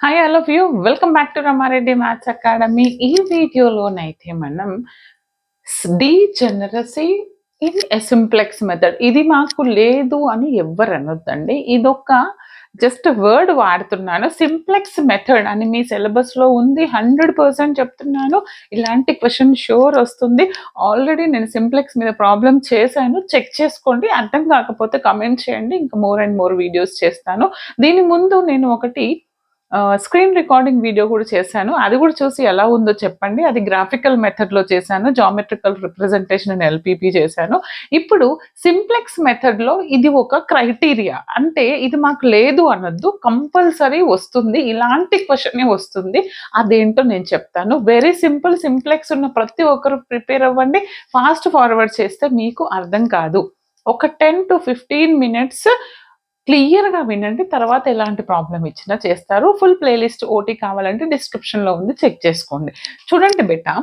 Hi all of you welcome back to Rama Reddy maths academy. ఈ వీడియోలోనైతే మనం degeneracy in a simplex method, ఇది మాకు లేదు అని ఎవ్వరు అనొద్దండి. ఇదొక జస్ట్ వర్డ్ వాడుతున్నాను. సింప్లెక్స్ మెథడ్ అని మీ సిలబస్లో ఉంది, 100% చెప్తున్నాను. ఇలాంటి క్వశ్చన్ షూర్ వస్తుంది. ఆల్రెడీ నేను సింప్లెక్స్ మీద ప్రాబ్లం చేశాను, చెక్ చేసుకోండి. అర్థం కాకపోతే కమెంట్ చేయండి, ఇంకా మోర్ అండ్ మోర్ వీడియోస్ చేస్తాను. దీని ముందు నేను ఒకటి స్క్రీన్ రికార్డింగ్ వీడియో కూడా చేశాను, అది కూడా చూసి ఎలా ఉందో చెప్పండి. అది గ్రాఫికల్ మెథడ్లో చేశాను, జామెట్రికల్ రిప్రజెంటేషన్ అండ్ ఎల్పిపి చేశాను. ఇప్పుడు సింప్లెక్స్ మెథడ్లో ఇది ఒక క్రైటీరియా, అంటే ఇది మాకు లేదు అనొద్దు, కంపల్సరీ వస్తుంది, ఇలాంటి క్వశ్చనే వస్తుంది. అదేంటో నేను చెప్తాను. Very simple. సింప్లెక్స్ ఉన్న ప్రతి ఒక్కరు ప్రిపేర్ అవ్వండి. ఫాస్ట్ ఫార్వర్డ్ చేస్తే మీకు అర్థం కాదు. ఒక 10 to 15 minutes క్లియర్గా వినండి, తర్వాత ఎలాంటి ప్రాబ్లం ఇచ్చినా చేస్తారు. ఫుల్ ప్లేలిస్ట్ ఓటీ కావాలంటే డిస్క్రిప్షన్లో ఉంది, చెక్ చేసుకోండి. చూడండి బెటా,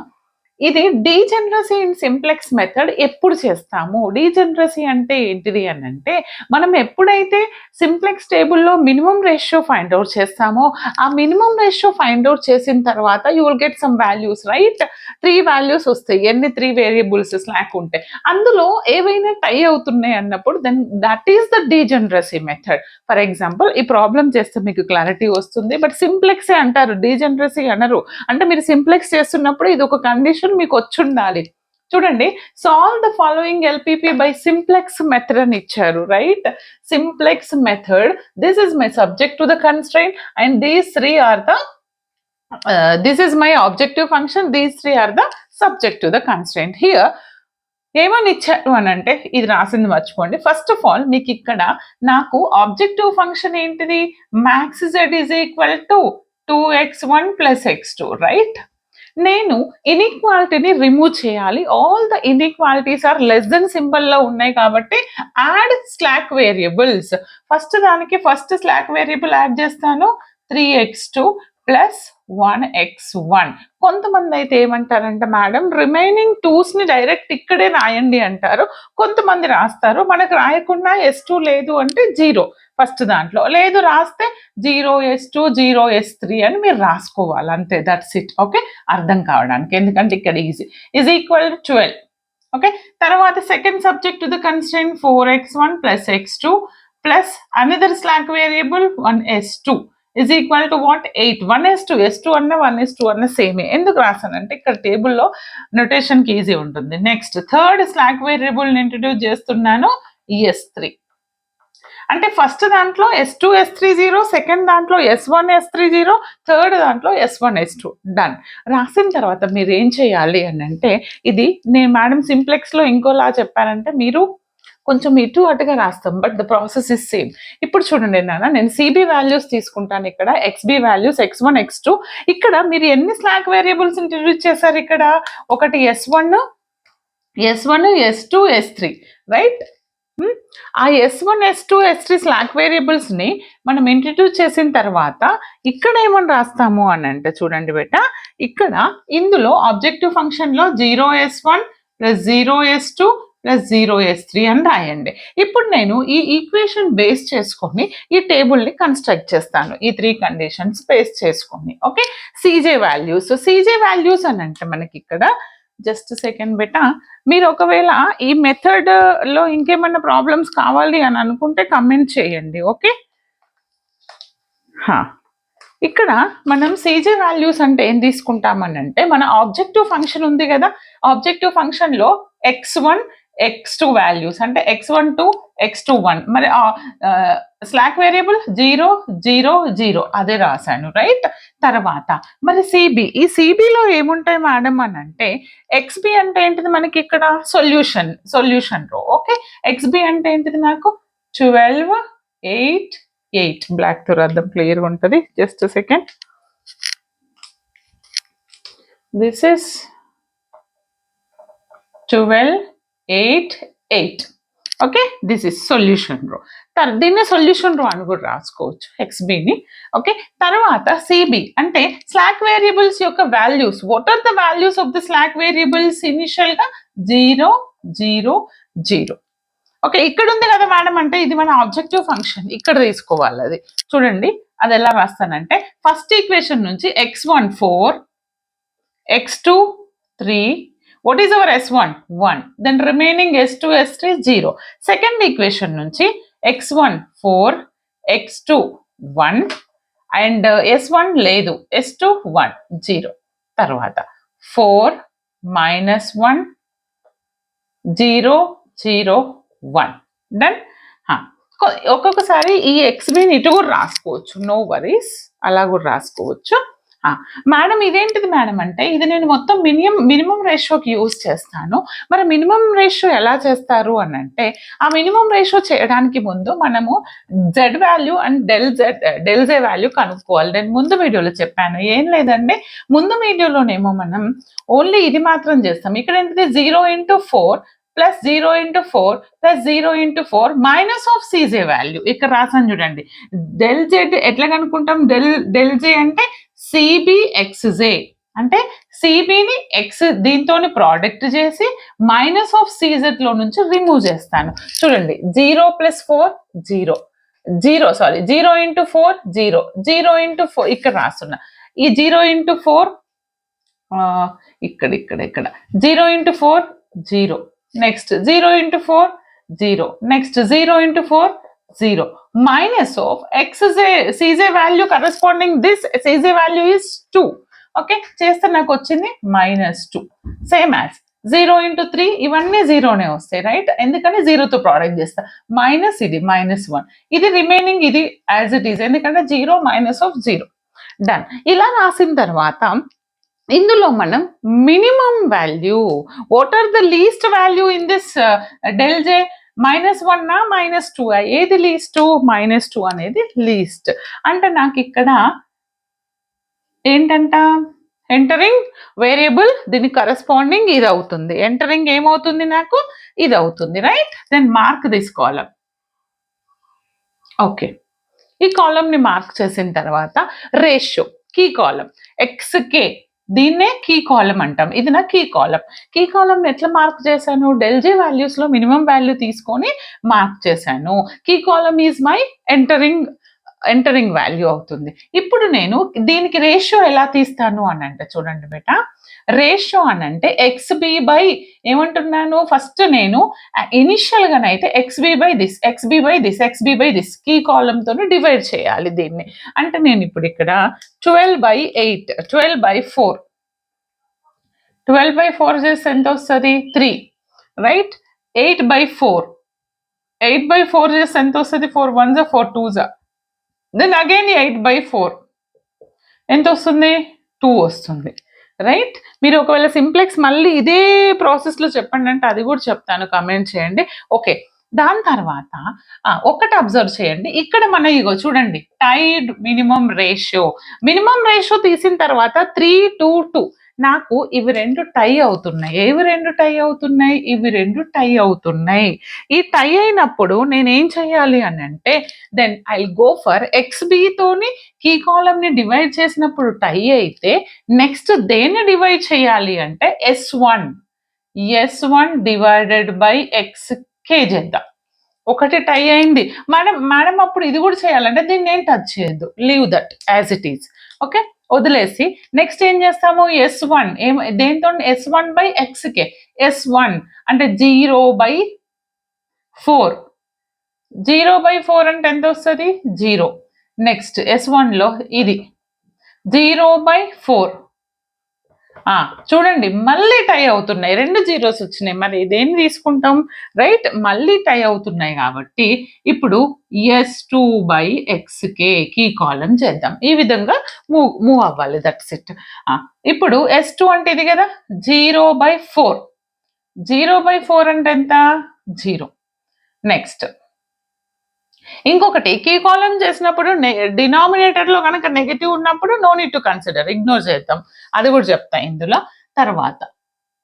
ఇది డీజెనరసీ ఇన్ సింప్లెక్స్ మెథడ్ ఎప్పుడు చేస్తాము? డీజెనరసీ అంటే ఏంటిది అని అంటే, మనం ఎప్పుడైతే సింప్లెక్స్ టేబుల్లో మినిమం రేషియో ఫైండ్ అవుట్ చేస్తామో, ఆ మినిమం రేషియో ఫైండ్ అవుట్ చేసిన తర్వాత you will get some values, right? 3 values వస్తాయి. ఎన్ని 3 వేరియబుల్స్ స్లాక్ ఉంటే అందులో ఏవైనా టై అవుతున్నాయి అన్నప్పుడు then that is the degeneracy method. For example, ఈ ప్రాబ్లం చేస్తే మీకు క్లారిటీ వస్తుంది. బట్ సింప్లెక్సే అంటారు, డీజెనరసీ అనరు. అంటే మీరు సింప్లెక్స్ చేస్తున్నప్పుడు ఇది ఒక కండిషన్ మీకు వచ్చి ఉండాలి. చూడండి, solve the following LPP by simplex method అని ఇచ్చారు, right? Simplex method, this is my subject to the constraint and these 3 are the this is my objective function, these 3 are the subject to the constraint. Here ఏమని ఇచ్చారు అని అంటే, ఇది రాసింది మర్చిపోండి. First of all మీకు ఇక్కడ నాకు ఆబ్జెక్టివ్ ఫంక్షన్ ఏంటిది? Max z is equal to 2x1 plus x2, right? నేను ఇన్ఈక్వాలిటీని రిమూవ్ చేయాలి. All the inequalities are less than సింబల్లో ఉన్నాయి కాబట్టి యాడ్ స్లాక్ వేరియబుల్స్. ఫస్ట్ దానికి ఫస్ట్ స్లాక్ వేరియబుల్ యాడ్ చేస్తాను, 3x2 ప్లస్ 1x1. కొంతమంది అయితే ఏమంటారంటే, మేడం రిమైనింగ్ 2స్ని డైరెక్ట్ ఇక్కడే రాయండి అంటారు. కొంతమంది రాస్తారు, మనకు రాయకుండా S2 లేదు అంటే 0 ఫస్ట్ దాంట్లో, లేదు రాస్తే 0s2 0s3 అని మీరు రాసుకోవాలి, అంతే. That's it. ఓకే, అర్థం కావడానికి, ఎందుకంటే ఇక్కడ Z is equal to 12. Okay, తర్వాత second subject to the constraint 4x1 plus x2 plus another slack variable 1s2 is equal to what? 8. 1s2 s2 అన్న 1s2 అన్న సేమే. ఎందుకు రాసానంటే ఇక్కడ టేబుల్లో నొటేషన్కి ఈజీ ఉంటుంది. నెక్స్ట్ థర్డ్ స్లాక్ వేరియబుల్ని ఇంట్రడ్యూస్ చేస్తున్నాను, s3. అంటే ఫస్ట్ దాంట్లో s2 s3 0, సెకండ్ దాంట్లో s1 s3 0, థర్డ్ దాంట్లో s1 s2. డన్. రాసిన తర్వాత మీరు ఏం చేయాలి అని అంటే, ఇది నేను మేడం సింప్లెక్స్లో ఇంకోలా చెప్పానంటే మీరు కొంచెం ఇటు అటుగా రాస్తాం, but the process is same. ఇప్పుడు చూడండి నాన్న, నేను సిబి వాల్యూస్ తీసుకుంటాను, ఇక్కడ ఎక్స్బి వాల్యూస్ x1 x2. ఇక్కడ మీరు ఎన్ని స్లాక్ వేరియబుల్స్ ఇంట్రడ్యూస్ చేశారు? ఇక్కడ ఒకటి s1 s2 s3, రైట్? ఆ s1 s2 s3 స్లాక్ వేరియబుల్స్ని మనం ఇంట్రడ్యూస్ చేసిన తర్వాత ఇక్కడ ఏమని రాస్తాము అని అంటే, చూడండి బేట, ఇక్కడ ఇందులో ఆబ్జెక్టివ్ ఫంక్షన్లో 0s1 plus 0s2 plus 0s3 అని రాయండి. ఇప్పుడు నేను ఈ ఈక్వేషన్ బేస్ చేసుకొని ఈ టేబుల్ని కన్స్ట్రక్ట్ చేస్తాను, ఈ 3 కండిషన్స్ బేస్ చేసుకొని. ఓకే, సీజే వాల్యూస్ అని అంటే మనకి ఇక్కడ జస్ట్ సెకండ్ బెటా, మీరు ఒకవేళ ఈ మెథడ్లో ఇంకేమైనా ప్రాబ్లమ్స్ కావాలి అని అనుకుంటే కమెంట్ చేయండి. ఓకే, ఇక్కడ మనం సీజే వాల్యూస్ అంటే ఏం తీసుకుంటామని అంటే, మన ఆబ్జెక్టివ్ ఫంక్షన్ ఉంది కదా, ఆబ్జెక్టివ్ ఫంక్షన్లో x1 x2 వాల్యూస్ అంటే x1 2 x2 1, మరి స్లాక్ వేరియబుల్ 0 0 0 అదే రాశాను, రైట్? తర్వాత మరి సిబి, ఈ సిబిలో ఏముంటాయి మేడం అని అంటే, ఎక్స్బి అంటే ఏంటిది మనకి ఇక్కడ సొల్యూషన్ రో. ఓకే, ఎక్స్బి అంటే ఏంటిది నాకు 12 8 8. బ్లాక్ తో రాద్దాం, క్లియర్గా ఉంటుంది. Just second, this is 12 8 8. Okay, this is solution row. దీన్ని సొల్యూషన్ రో అని కూడా రాసుకోవచ్చు, ఎక్స్బిని. ఓకే, తర్వాత సిబి అంటే స్లాక్ వేరియబుల్స్ యొక్క values. What are the values of the slack variables? ఇనిషియల్గా 0 0 0. ఓకే, ఇక్కడ ఉంది కదా మేడం అంటే ఇది మన ఆబ్జెక్టివ్ ఫంక్షన్, ఇక్కడ తీసుకోవాలి అది. చూడండి అది ఎలా రాస్తానంటే ఫస్ట్ ఈక్వేషన్ నుంచి x1 4, x2 3, what is our s1 1, then remaining s2 s3 0. Second equation నుంచి x1 4, x2 1 అండ్ s1 లేదు, s2 1 0. తర్వాత 4 minus 1 0 0 1 డన్. ఒక్కొక్కసారి ఈ ఎక్స్బిని ఇటు కూడా రాసుకోవచ్చు, నో వరీస్, అలా కూడా రాసుకోవచ్చు. మేడం ఇదేంటిది మేడం అంటే ఇది నేను మొత్తం మినిమం రేషియోకి యూజ్ చేస్తాను. మరి మినిమం రేషియో ఎలా చేస్తారు అని అంటే ఆ మినిమం రేషియో చేయడానికి ముందు మనము Z value and del J value కనుక్కోవాలి. నేను ముందు వీడియోలో చెప్పాను, ఏం లేదండి ముందు వీడియోలోనేమో మనం ఓన్లీ ఇది మాత్రం చేస్తాం. ఇక్కడ ఏంటిది 0 × 4 plus 0 × 4 plus 0 × 4 minus of CJ value ఇక్కడ రాసాను చూడండి. డెల్ జెడ్ ఎట్లా కనుక్కుంటాం, డెల్ జే అంటే సిబిఎక్స్జే అంటే సిబిని ఎక్స్ దీంతో ప్రోడక్ట్ చేసి మైనస్ ఆఫ్ సిజెడ్ లో నుంచి రిమూవ్ చేస్తాను. చూడండి 0 + 4 0 0 సారీ 0 × 4 0 0 × 4 ఇక్కడ రాస్తున్నా. ఈ 0 × 4 ఇక్కడ 0 × 4 0, next 0 × 4 0, next 0 × 4 0 minus of cj value corresponding this cj value is 2. Okay చేస్తే నాకు వచ్చింది -2. సేమ్ యాజ్ 0 × 3 ఇవన్నీ జీరోనే వస్తాయి రైట్, ఎందుకంటే జీరోతో ప్రోడక్ట్ చేస్తా. మైనస్ ఇది -1, ఇది రిమైనింగ్ ఇది యాజ్ ఇట్ ఈస్ ఎందుకంటే 0 మైనస్ ఆఫ్ 0 డన్. ఇలా రాసిన తర్వాత ఇందులో మనం minimum value what are the least value in this del J -1 -2 ఏది లీస్ట్, -2 అనేది లీస్ట్. అంటే నాకు ఇక్కడ ఏంటంట ఎంటరింగ్ వేరియబుల్ దీనికి కరెస్పాండింగ్ ఇది అవుతుంది, ఎంటరింగ్ ఏమవుతుంది నాకు ఇది అవుతుంది right. Then mark this column. Okay ఈ కాలంని మార్క్ చేసిన తర్వాత రేషియో కీ కాలం ఎక్స్కే దీన్నే కీ కాలం అంటాం, ఇది నా కీ కాలం. కీ కాలం ఎట్లా మార్క్ చేశాను, డెల్ జే వాల్యూస్ లో మినిమం వాల్యూ తీసుకొని మార్క్ చేశాను. Key column is my entering value అవుతుంది. ఇప్పుడు నేను దీనికి రేషియో ఎలా తీస్తాను అని అంటే చూడండి బేటా, రేషియో అని అంటే ఎక్స్బి బై ఏమంటున్నాను ఫస్ట్ నేను ఇనిషియల్ గానైతే X B by this X B by this X B by this key కాలంతో డివైడ్ చేయాలి దీన్ని. అంటే నేను ఇప్పుడు ఇక్కడ 12/8 12/4 12/4 చేస్తే ఎంత వస్తుంది 3 రైట్. 8/4 8/4 చేస్తే ఎంత వస్తుంది 4 1s 4 2s. దెన్ అగైన్ 8/4 ఎంత వస్తుంది 2 వస్తుంది రైట్. మీరు ఒకవేళ సింప్లెక్స్ మళ్ళీ ఇదే ప్రాసెస్లో చెప్పండి అంటే అది కూడా చెప్తాను, కమెంట్ చేయండి. ఓకే దాని తర్వాత ఒకటి అబ్జర్వ్ చేయండి, ఇక్కడ మన ఇగో చూడండి టైడ్ మినిమం రేషియో తీసిన తర్వాత 3 2 2 నాకు ఇవి రెండు టై అవుతున్నాయి. ఇవి రెండు టై అవుతున్నాయి. ఈ టై అయినప్పుడు నేనేం చేయాలి అని అంటే దెన్ ఐ గో ఫర్ ఎక్స్బితోని కీ కాలంని డివైడ్ చేసినప్పుడు టై అయితే నెక్స్ట్ దేన్ని డివైడ్ చేయాలి అంటే S1 డివైడెడ్ బై XK చేద్దాం. ఒకటి టై అయింది మేడం అప్పుడు ఇది కూడా చేయాలంటే దీన్ని ఏం టచ్ చేయొద్దు, leave that as it is. Okay వదిలేసి నెక్స్ట్ ఏం చేస్తాము S1 దేంతో S1/XK S1 అంటే 0/4 0/4 అంటే ఎంత వస్తుంది 0. నెక్స్ట్ S1 లో ఇది 0/4 చూడండి మళ్ళీ టై అవుతున్నాయి, రెండు జీరోస్ వచ్చినాయి, మరి దేన్ని తీసుకుంటాం రైట్, మళ్ళీ టై అవుతున్నాయి కాబట్టి ఇప్పుడు S2/XK కీ కాలం చేద్దాం. ఈ విధంగా మూవ్ అవ్వాలి, దట్స్ ఇట్. ఇప్పుడు S2 అంటే ఇది కదా 0/4 0/4 అంటే ఎంత 0. నెక్స్ట్ ఇంకొకటి కీ కాలం చేసినప్పుడు డినామినేటర్ లో కనుక నెగటివ్ ఉన్నప్పుడు no need to consider, ignore చేద్దాం, అది కూడా చెప్తా ఇందులో. తర్వాత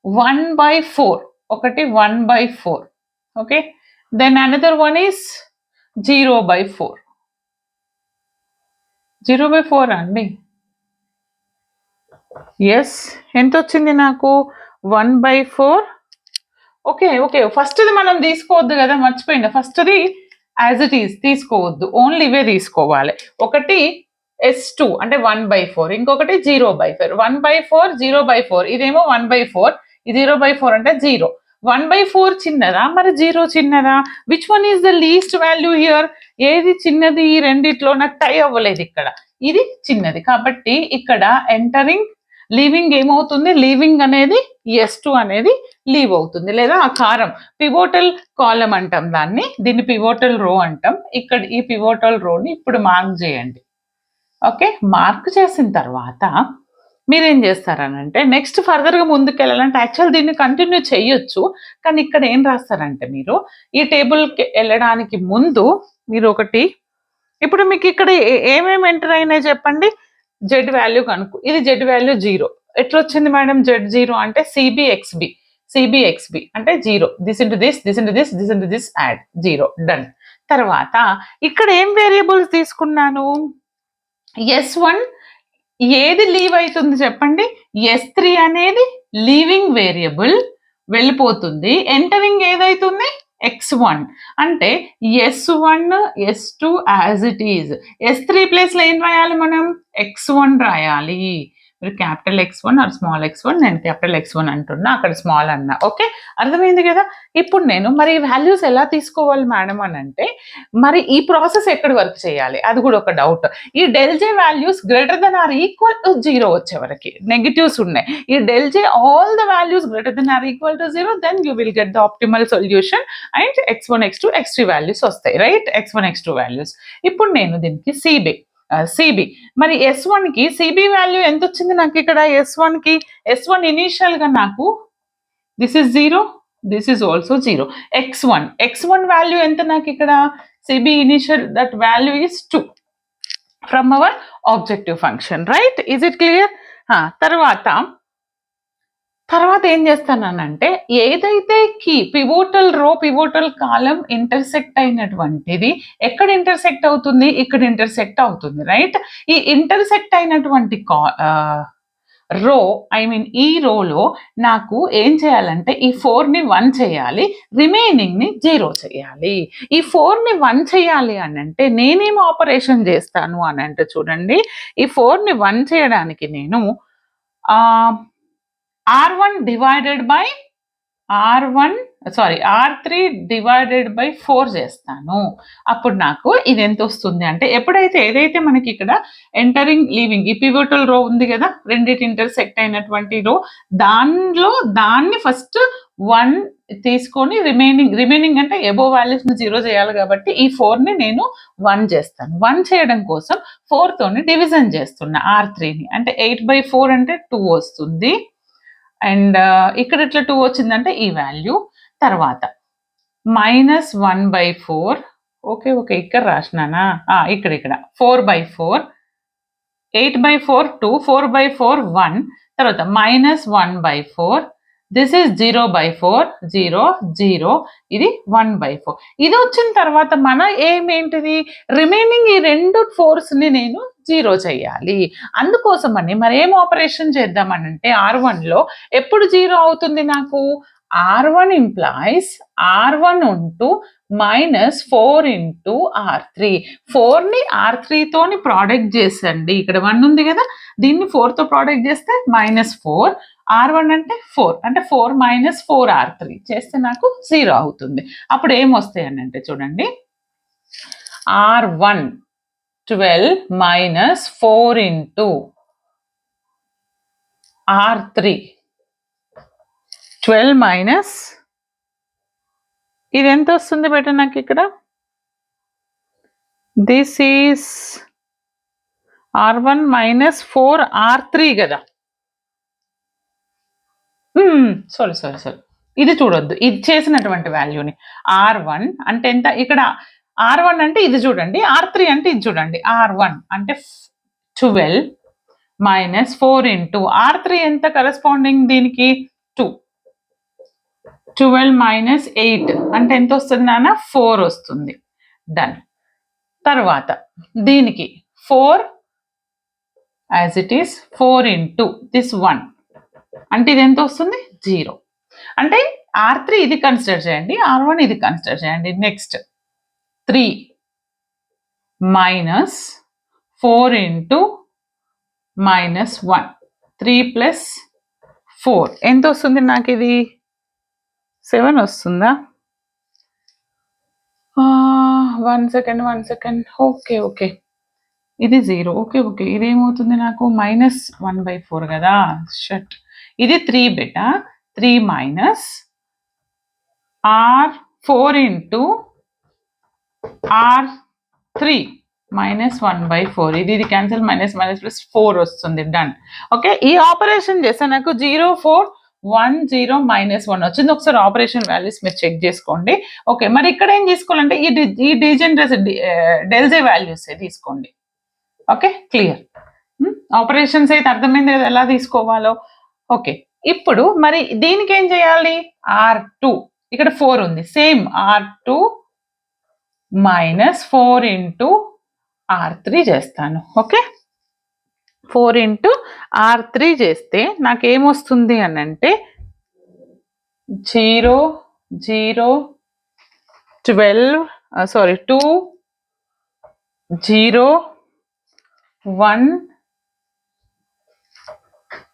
1/4 ఒకటి 1/4 okay. Then another one is 0/4 0/4 అండి. ఎస్ ఎంత వచ్చింది నాకు 1/4 ఓకే ఓకే ఫస్ట్ది మనం తీసుకోవద్దు కదా, మర్చిపోయింది. ఫస్ట్ది యాజ్ ఇట్ ఈస్ తీసుకోవద్దు, ఓన్లీ ఇవే తీసుకోవాలి. ఒకటి S2 అంటే 1/4, ఇంకొకటి 0/4. 1/4 0/4, ఇదేమో 1/4, 0/4 అంటే 0. 1/4 చిన్నదా మరి 0 చిన్నదా? Which one is the least value here? ఏది చిన్నది ఈ రెండిట్లో? నాకు టై అవ్వలేదు ఇక్కడ. ఇది చిన్నది కాబట్టి ఇక్కడ ఎంటరింగ్ లీవింగ్ ఏమవుతుంది? లీవింగ్ అనేది S2 అనేది లీవ్ అవుతుంది, లేదా ఆకారం పివోటల్ కాలం అంటాం దాన్ని, దీన్ని పివోటల్ రో అంటాం. ఇక్కడ ఈ పివోటల్ రోని ఇప్పుడు మార్క్ చేయండి. ఓకే, మార్క్ చేసిన తర్వాత మీరేం చేస్తారనంటే నెక్స్ట్ ఫర్దర్గా ముందుకు వెళ్ళాలంటే యాక్చువల్ దీన్ని కంటిన్యూ చేయొచ్చు, కానీ ఇక్కడ ఏం రాస్తారంటే మీరు ఈ టేబుల్కి వెళ్ళడానికి ముందు మీరు ఒకటి, ఇప్పుడు మీకు ఇక్కడ ఏమేమి ఎంటర్ అయినాయి చెప్పండి. జెడ్ వాల్యూ కనుక్కు, ఇది జెడ్ వాల్యూ 0. ఎట్లా వచ్చింది మేడం జెడ్ 0 అంటే సిబిఎక్స్బి అంటే 0. This into this, this into this, this into this, add 0, done. తర్వాత ఇక్కడ ఏం వేరియబుల్స్ తీసుకున్నాను? S1 ఏది లీవ్ అవుతుంది చెప్పండి? S3 అనేది లీవింగ్ వేరియబుల్ వెళ్ళిపోతుంది. ఎంటరింగ్ ఏదైతుంది? X1 అంటే S1 S2 as it is. S3 ప్లేస్లో ఏం రాయాలి మనం? X1 రాయాలి. మీరు capital X1 are small X1, నేను క్యాపిటల్ X1 అంటున్నా, అక్కడ స్మాల్ అన్నా. ఓకే, అర్థమైంది కదా? ఇప్పుడు నేను మరి వాల్యూస్ ఎలా తీసుకోవాలి మేడం అని అంటే, మరి ఈ ప్రాసెస్ ఎక్కడి వరకు చేయాలి అది కూడా ఒక డౌట్. ఈ del J values greater than or equal to 0 వచ్చే వరకు నెగిటివ్స్ ఉన్నాయి. ఈ del J all the values greater than or equal to 0, then you will get the optimal solution and X1 X2 X3 values వస్తాయి, right? X1 X2 values. ఇప్పుడు నేను దీనికి CB మరి S1 కి సిబి వాల్యూ ఎంత వచ్చింది నాకు ఇక్కడ? S1 ఇనీషియల్ గా నాకు this is 0, this is also 0. X1 value ఎంత నాకు ఇక్కడ? CB initial that value is 2 from our objective function, right? Is it clear? తర్వాత ఏం చేస్తానంటే ఏదైతే key pivotal row pivotal column intersect అయినటువంటిది ఎక్కడ ఇంటర్సెక్ట్ అవుతుంది? ఇక్కడ ఇంటర్సెక్ట్ అవుతుంది, రైట్? ఈ ఇంటర్సెక్ట్ అయినటువంటి రో ఈ రోలో నాకు ఏం చేయాలంటే ఈ 4ని 1 చేయాలి, రిమైనింగ్ని 0 చేయాలి. ఈ 4ని 1 చేయాలి అని అంటే నేనేం ఆపరేషన్ చేస్తాను అని అంటే చూడండి, ఈ 4ని 1 చేయడానికి నేను R1 divided by R3 divided by 4 చేస్తాను. అప్పుడు నాకు ఇది ఎంత వస్తుంది అంటే, ఎప్పుడైతే ఏదైతే మనకి ఇక్కడ ఎంటరింగ్ లీవింగ్ ఈ పివోటల్ రో ఉంది కదా, రెండింటి ఇంటర్సెక్ట్ అయినటువంటి రో, దాన్ని ఫస్ట్ 1 తీసుకొని రిమైనింగ్ అంటే ఎబో వాల్యూస్ ని 0 చేయాలి కాబట్టి ఈ 4ని నేను 1 చేస్తాను. 1 చేయడం కోసం 4 తోని డివిజన్ చేస్తున్నా R3ని, అంటే 8/4 అంటే 2 వస్తుంది. అండ్ ఇక్కడ ఇట్లా 2 వచ్చిందంటే ఈ వాల్యూ. తర్వాత -1/4, ఓకే ఇక్కడ రాసినానా? ఇక్కడ 4/4, 8/4 2, 4/4 1, తర్వాత -1/4, దిస్ ఈజ్ 0/4, 0 0, ఇది 1/4. ఇది వచ్చిన తర్వాత మన ఏంటిది? రిమైనింగ్ ఈ 2 4స్ని నేను 0 చేయాలి. అందుకోసమని మరి ఏం ఆపరేషన్ చేద్దామనంటే R1లో ఎప్పుడు 0 అవుతుంది నాకు? R1 implies R1 into -4 into R3. 4ని R3 తోని ప్రోడక్ట్ చేసండి. ఇక్కడ 1 ఉంది కదా, దీన్ని 4తో ప్రోడక్ట్ చేస్తే -4, R1 అంటే 4, అంటే 4 - 4 R3 చేస్తే నాకు 0 అవుతుంది. అప్పుడు ఏం వస్తాయి అని అంటే చూడండి, R1 12 - 4 into R3 12 ఇది ఎంత వస్తుంది బేట నాకు ఇక్కడ? దిస్ ఈస్ R1 - 4 R3 కదా. సారీ ఇది చూడొద్దు, ఇది చేసినటువంటి వాల్యూని. R1 అంటే ఎంత? ఇక్కడ R1 అంటే ఇది చూడండి, R3 అంటే ఇది చూడండి. R1 అంటే 12 - 4 into R3 ఎంత కరెస్పాండింగ్ దీనికి? 2. 12 - 8 అంటే ఎంత వస్తుంది నాన్న? 4 వస్తుంది. డన్. తర్వాత దీనికి 4 as it is 4 into this 1 అంటే ఇది ఎంత వస్తుంది? 0. అంటే R3 ఇది కన్సిడర్ చేయండి, R1 ఇది కన్సిడర్ చేయండి. నెక్స్ట్ 3 మైనస్ 4 ఇంటూ -1, 3 ప్లస్ 4 ఎంత వస్తుంది నాకు? ఇది 7 వస్తుందా? 1 సెకండ్. ఓకే ఇది 0. ఓకే ఇదేమవుతుంది నాకు? -1/4 కదా. షట్, ఇది 3 బేటా. 3 మైనస్ R4 ఇంటూ R3 -1/4. ఇది క్యాన్సిల్, మైనస్ ప్లస్ 4 వస్తుంది. డన్. ఓకే, ఈ ఆపరేషన్ చేస్తే నాకు 0 4 1 0 -1 వచ్చింది. ఒకసారి ఆపరేషన్ వాల్యూస్ మీరు చెక్ చేసుకోండి. ఓకే, మరి ఇక్కడ ఏం తీసుకోవాలంటే ఈ డిజనరస్ డెల్జే వాల్యూస్ తీసుకోండి. Okay, clear. ఆపరేషన్స్ అయితే అర్థమైంది కదా ఎలా తీసుకోవాలో. ఓకే, ఇప్పుడు మరి దీనికి ఏం చేయాలి? R2 ఇక్కడ 4 ఉంది, సేమ్ R2 -4 ఇంటూ R3 చేస్తాను. ఓకే, 4 ఇంటూ R3 చేస్తే నాకేమొస్తుంది అని అంటే 0 0 12 2 0 1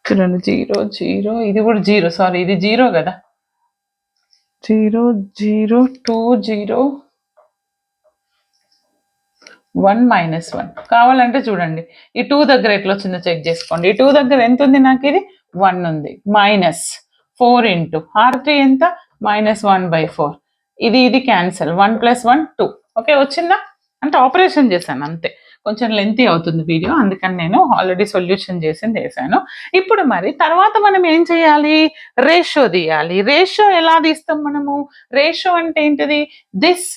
చూడండి 0 0 ఇది కూడా 0, సారీ ఇది 0 కదా. 0 0 2 0 1 -1 కావాలంటే చూడండి ఈ 2 దగ్గర ఎట్లా వచ్చిందో చెక్ చేసుకోండి. ఈ 2 దగ్గర ఎంత ఉంది నాకు? ఇది 1 ఉంది. -4 ఇంటూ R3 ఎంత? -1/4. ఇది క్యాన్సల్, 1 + 1 2. ఓకే, వచ్చిందా? అంటే ఆపరేషన్ చేశాను అంతే. కొంచెం లెంతీ అవుతుంది వీడియో, అందుకని నేను ఆల్రెడీ సొల్యూషన్ చేసింది వేసాను. ఇప్పుడు మరి తర్వాత మనం ఏం చేయాలి? రేషియో తీయాలి. రేషియో ఎలా తీస్తాం మనము? రేషియో అంటే ఏంటిది? This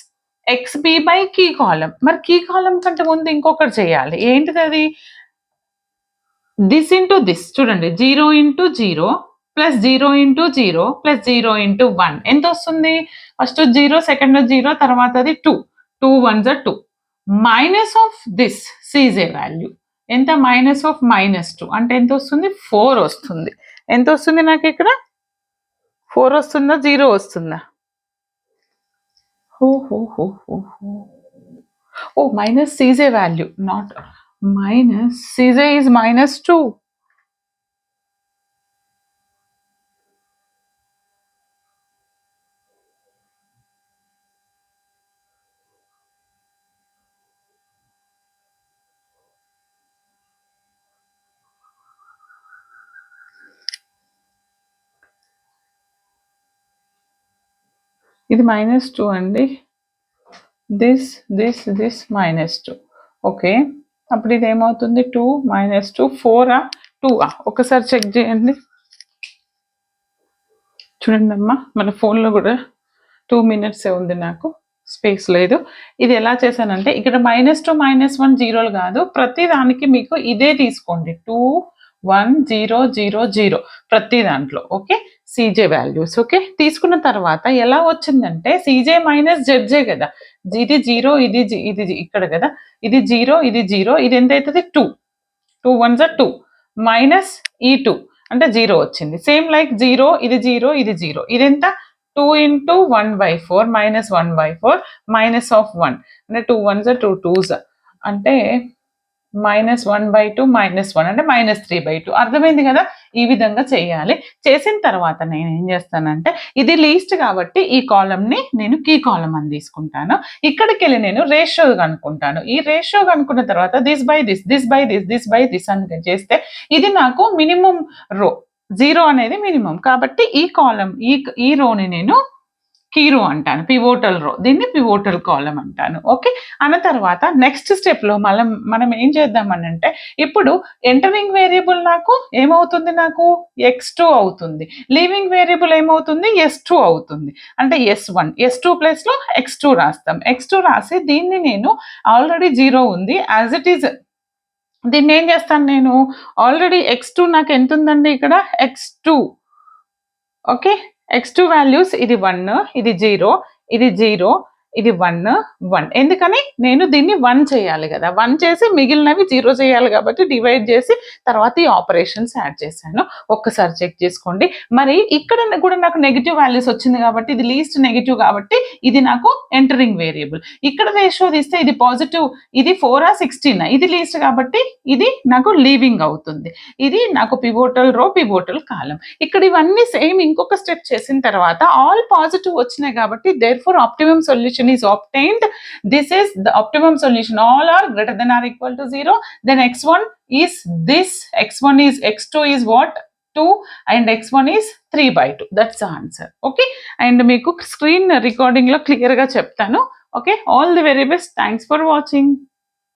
XB by key column. మరి కీ కాలం కంటే ముందు ఇంకొకటి చేయాలి. ఏంటిది అది? This into this. చూడండి 0 into 0 plus 0 into 0 plus 0 into 1 ఎంత వస్తుంది? ఫస్ట్ 0, సెకండ్ 0, తర్వాత అది 2. 2 1s are 2. Minus of this CJ value ఎంత? -2 అంటే ఎంత వస్తుంది? 4 వస్తుంది. ఎంత వస్తుంది నాకు ఇక్కడ? 4 వస్తుందా 0 వస్తుందా? Minus CJ value, not minus CJ is -2. ఇది -2 అండి. దిస్ -2. ఓకే, అప్పుడు ఇది ఏమవుతుంది? 2 -2 4 2. ఒకసారి చెక్ చేయండి. చూడండి అమ్మా, మన ఫోన్లో కూడా 2 minutes ఉంది, నాకు స్పేస్ లేదు. ఇది ఎలా చేశానంటే ఇక్కడ -2 -1 జీరోలు కాదు, ప్రతి దానికి మీకు ఇదే తీసుకోండి. 2 1 0 0 0 ప్రతి దాంట్లో. Okay, CJ values. ఓకే, తీసుకున్న తర్వాత ఎలా వచ్చిందంటే సీజే మైనస్ జెడ్జే కదా. ఇది 0, ఇది ఇక్కడ కదా. ఇది 0, ఇది 0, ఇది ఎంత అవుతుంది? 2. 2 1s are 2 మైనస్ ఈ 2 అంటే 0 వచ్చింది. సేమ్ లైక్ 0, ఇది 0, ఇది 0, ఇది ఎంత? 2 ఇంటూ 1/4 -1/4 మైనస్ ఆఫ్ 1 అంటే 2 1s are 2 2s అంటే -1/2 -1 అంటే -3/2. అర్థమైంది కదా? ఈ విధంగా చేయాలి. చేసిన తర్వాత నేను ఏం చేస్తానంటే ఇది లీస్ట్ కాబట్టి ఈ కాలంని నేను కీ కాలం అని తీసుకుంటాను. ఇక్కడికి వెళ్ళి నేను రేషియో కనుక్కుంటాను. ఈ రేషియో కనుక్కున్న తర్వాత దిస్ బై దిస్ అని చేస్తే ఇది నాకు మినిమం రో. 0 అనేది మినిమం కాబట్టి ఈ కాలం ఈ రోని నేను కీ రో అంటాను, పివోటల్ రో. దీన్ని పివోటల్ కాలం అంటాను. ఓకే, అన్న తర్వాత నెక్స్ట్ స్టెప్లో మనం ఏం చేద్దామని అంటే ఇప్పుడు ఎంటరింగ్ వేరియబుల్ నాకు ఏమవుతుంది? నాకు x2 అవుతుంది. లీవింగ్ వేరియబుల్ ఏమవుతుంది? s2 అవుతుంది. అంటే s1 s2 ప్లేస్లో x2 రాస్తాం. x2 రాసి దీన్ని నేను ఆల్రెడీ 0 ఉంది యాజ్ ఇట్ ఈజ్. దీన్ని ఏం చేస్తాను నేను? ఆల్రెడీ x2 నాకు ఎంత ఉందండి ఇక్కడ? x2. ఓకే, x2 వాల్యూస్ ఇది 1, ఇది 0, ఇది 0, ఇది 1 1 ఎందుకని నేను దీన్ని 1 చేయాలి కదా, 1 చేసి మిగిలినవి 0 చేయాలి కాబట్టి డివైడ్ చేసి తర్వాత ఈ ఆపరేషన్స్ యాడ్ చేశాను. ఒక్కసారి చెక్ చేసుకోండి. మరి ఇక్కడ కూడా నాకు నెగిటివ్ వాల్యూస్ వచ్చింది కాబట్టి ఇది లీస్ట్ నెగిటివ్ కాబట్టి ఇది నాకు ఎంటరింగ్ వేరియబుల్. ఇక్కడ రేషియో తీస్తే ఇది పాజిటివ్, ఇది 4 16 ఇది లీస్ట్ కాబట్టి ఇది నాకు లీవింగ్ అవుతుంది. ఇది నాకు పివోటల్ రో పివోటల్ కాలం. ఇక్కడ ఇవన్నీ సేమ్ ఇంకొక స్టెప్ చేసిన తర్వాత ఆల్ పాజిటివ్ వచ్చినాయి కాబట్టి therefore optimum solution is obtained. This is the optimum solution. All are greater than or equal to 0. Then x1 is this, x1 is x2 is what 2 and x1 is 3/2. That's the answer. Okay, and meeku screen recording lo clear ga cheptanu. Okay, all the very best. Thanks for watching.